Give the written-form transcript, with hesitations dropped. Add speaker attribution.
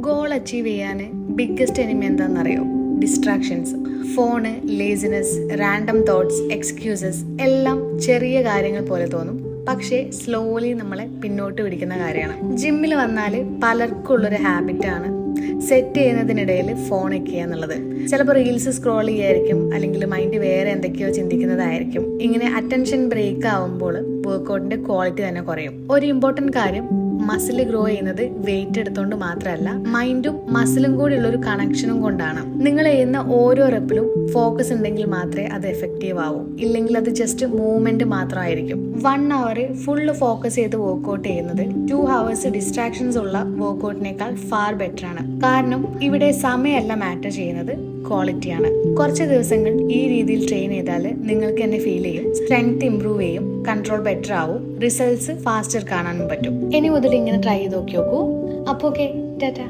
Speaker 1: Goal achieve ചെയ്യാൻ biggest enemy എന്താണെന്നറിയോ? Distractions. Phone, laziness, random thoughts, excuses എല്ലാം ചെറിയ കാര്യങ്ങൾ പോലെ തോന്നും, പക്ഷേ സ്ലോലി നമ്മളെ പിന്നോട്ട് പിടിക്കുന്ന കാര്യമാണ്. ജിമ്മിൽ വന്നാൽ പലർക്കും ഉള്ളൊരു ഹാബിറ്റാണ് സെറ്റ് ചെയ്യുന്നതിനിടയിൽ ഫോൺ വെക്കുക എന്നുള്ളത്. ചിലപ്പോൾ റീൽസ് സ്ക്രോൾ ചെയ്യായിരിക്കും, അല്ലെങ്കിൽ മൈൻഡ് വേറെ എന്തൊക്കെയോ ചിന്തിക്കുന്നതായിരിക്കും. ഇങ്ങനെ അറ്റൻഷൻ ബ്രേക്ക് ആവുമ്പോൾ വർക്കൗട്ടിന്റെ ക്വാളിറ്റി തന്നെ കുറയും. ഒരു ഇമ്പോർട്ടൻറ്റ് കാര്യം, മസിൽ ഗ്രോ ചെയ്യുന്നത് വെയിറ്റ് എടുത്തുകൊണ്ട് മാത്രമല്ല, മൈൻഡും മസിലും കൂടി ഉള്ളൊരു കണക്ഷനും കൊണ്ടാണ്. നിങ്ങൾ ചെയ്യുന്ന ഓരോ റെപ്പിലും ഫോക്കസ് ഉണ്ടെങ്കിൽ മാത്രമേ അത് എഫക്റ്റീവ് ആവൂ, ഇല്ലെങ്കിൽ അത് ജസ്റ്റ് മൂവ്മെന്റ് മാത്രമായിരിക്കും. 1 hour ഫുള്ള് ഫോക്കസ് ചെയ്ത് വർക്കൗട്ട് ചെയ്യുന്നത് 2 hours ഡിസ്ട്രാക്ഷൻസ് ഉള്ള വർക്കൗട്ടിനേക്കാൾ ഫാർ ബെറ്റർ ആണ്. കാരണം ഇവിടെ സമയമല്ല മാറ്റർ ചെയ്യുന്നത്, ക്വാളിറ്റിയാണ്. കുറച്ച് ദിവസങ്ങൾ ഈ രീതിയിൽ ട്രെയിൻ ചെയ്താൽ നിങ്ങൾക്ക് തന്നെ ഫീൽ ചെയ്യും, സ്ട്രെങ്ത് ഇംപ്രൂവ് ചെയ്യും, കൺട്രോൾ ബെറ്റർ ആവും, റിസൾട്ട്സ് ഫാസ്റ്റർ കാണാനും പറ്റും. ഇനി മുതൽ ഇങ്ങനെ ട്രൈ ചെയ്ത് നോക്കി നോക്കൂ. അപ്പോൾ ഓക്കെ, ടാറ്റാ.